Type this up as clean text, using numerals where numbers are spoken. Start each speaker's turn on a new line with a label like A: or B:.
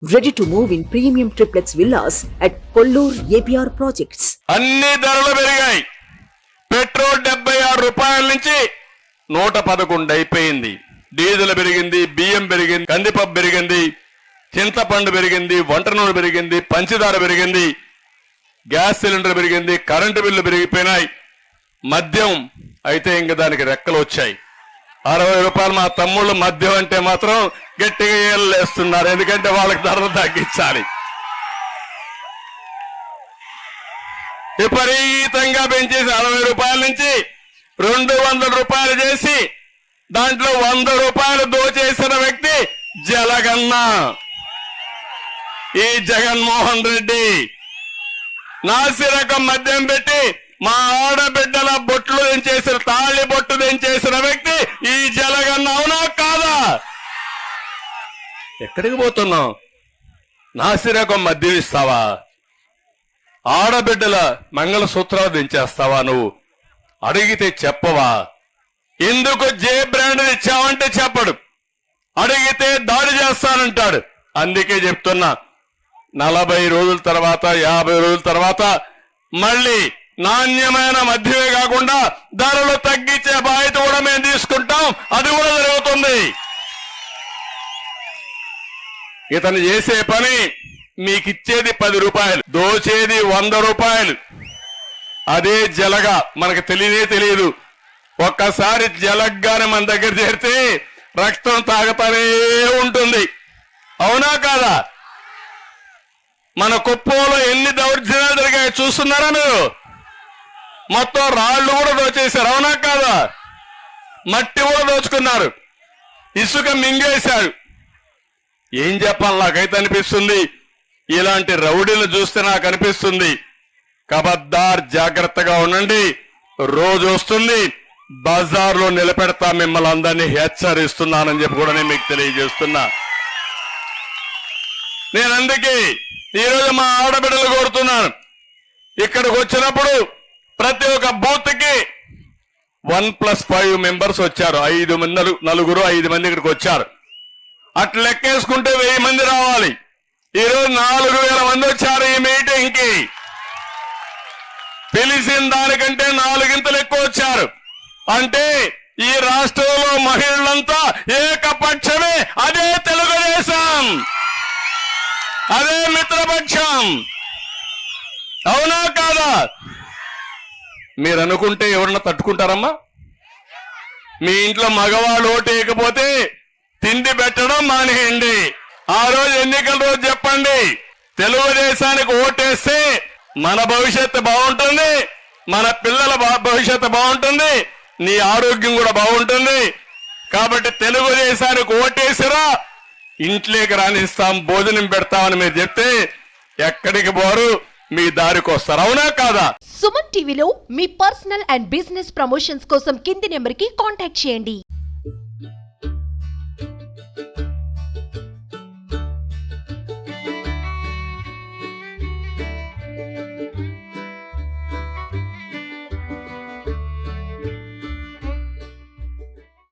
A: Ready to move in premium triplex villas at Kollur APR projects.
B: అన్ని ధరలు పెరిగాయి. Petrol 76 రూపాయల నుంచి 111 అయిపోయింది. డీజిల్ పెరిగింది, బియ్యం పెరిగింది, కందిపప్పు పెరిగింది, చింతపండు పెరిగింది, వంట నూనె పెరిగింది, పంచదార పెరిగింది, గ్యాస్ సిలిండర్ పెరిగింది, కరెంటు బిల్లు పెరిగిపోయినాయి. మద్యం అయితే ఇంక దానికి రెక్కలు వచ్చాయి. 60 రూపాయలు మా తమ్ముళ్ళు మద్యం అంటే మాత్రం గట్టిగా ఏళ్ళేస్తున్నారు. ఎందుకంటే వాళ్ళకి ధరలు తగ్గించాలి. విపరీతంగా పెంచేసి 60 రూపాయల నుంచి 200 రూపాయలు చేసి దాంట్లో 100 రూపాయలు దోచేసిన వ్యక్తి జలగన్న. ఈ జగన్మోహన్ రెడ్డి నాసిరకం మద్యం పెట్టి మా ఆడబిడ్డల బొట్లు దించేసిన, తాళి బొట్టు దించేసిన వ్యక్తి ఈ జలగన్న. అవునా కాదా? ఎక్కడికి పోతున్నావు? నాసిరకం మద్యం ఇస్తావా? ఆడబిడ్డల మంగళసూత్రాలు దించేస్తావా? నువ్వు అడిగితే చెప్పవా? ఎందుకు జే బ్రాండ్ ఇచ్చావంటే చెప్పడు, అడిగితే దాడి చేస్తానంటాడు. అందుకే చెప్తున్నా, 40 రోజుల తర్వాత 50 రోజుల తర్వాత మళ్ళీ నాణ్యమైన మద్యమే కాకుండా ధరలు తగ్గించే బాధ్యత కూడా మేము తీసుకుంటాం. అది కూడా జరుగుతుంది. ఇతను చేసే పని, మీకిచ్చేది 10 రూపాయలు, దోచేది 100 రూపాయలు. అదే జలగా మనకు తెలియదు. ఒక్కసారి జలగ్గానే మన దగ్గర చేరితే రక్తం తాగుతానే ఉంటుంది. అవునా కాదా? మన కుప్పంలో ఎన్ని దౌర్జన్యాలు జరిగాయి చూస్తున్నారా మీరు? మొత్తం రాళ్లు కూడా దోచేశారు. అవునా కాదా? మట్టి కూడా దోచుకున్నారు, ఇసుక మింగేశారు. ఏం చెప్పాలి? నాకైతే అనిపిస్తుంది, ఇలాంటి రౌడీలు చూస్తే నాకు అనిపిస్తుంది, కబద్దార్ జాగ్రత్తగా ఉండండి. రోజు వస్తుంది, బజార్లో నిలబెడతా, మిమ్మల్ని అందరినీ హెచ్చరిస్తున్నానని చెప్పి కూడా నేను మీకు తెలియజేస్తున్నా. నేను అందుకే ఈరోజు మా ఆడబిడ్డలు కోరుతున్నాను, ఇక్కడికి వచ్చినప్పుడు ప్రతి ఒక్క బూత్ కి 1+5 మెంబర్స్ వచ్చారు. 5 మంది, 5 మంది ఇక్కడికి వచ్చారు. అట్లా లెక్కేసుకుంటే 1000 మంది రావాలి. ఈరోజు 4000 మంది వచ్చారు ఈ మీటింగ్ కి. పిలిచిన దానికంటే 4 ఇంతలు ఎక్కువ వచ్చారు. అంటే ఈ రాష్ట్రంలో మహిళలంతా ఏకపక్షమే. అదే తెలుగుదేశం, అదే మిత్రపక్షం. అవునా కాదా? మీరు అనుకుంటే ఎవరన్నా తట్టుకుంటారమ్మా? మీ ఇంట్లో మగవాళ్ళు ఓటు వేయకపోతే తిండి పెట్టడం మానేయండి. ఆ రోజు ఎన్నికల రోజు చెప్పండి, తెలుగుదేశానికి ఓటేస్తే మన భవిష్యత్తు బాగుంటుంది, మన పిల్లల భవిష్యత్తు బాగుంటుంది, నీ ఆరోగ్యం కూడా బాగుంటుంది. కాబట్టి తెలుగుదేశానికి ఓటేసిరా, ఇంట్లోకి రానిస్తాం, భోజనం పెడతామని మీరు చెప్తే ఎక్కడికి పోరు, మీ దారికి వస్తారు. అవునా కాదా?
C: సుమన్ టీవీలో మీ పర్సనల్ అండ్ బిజినెస్ ప్రమోషన్స్ కోసం కింది నెంబర్కి కాంటాక్ట్ చేయండి.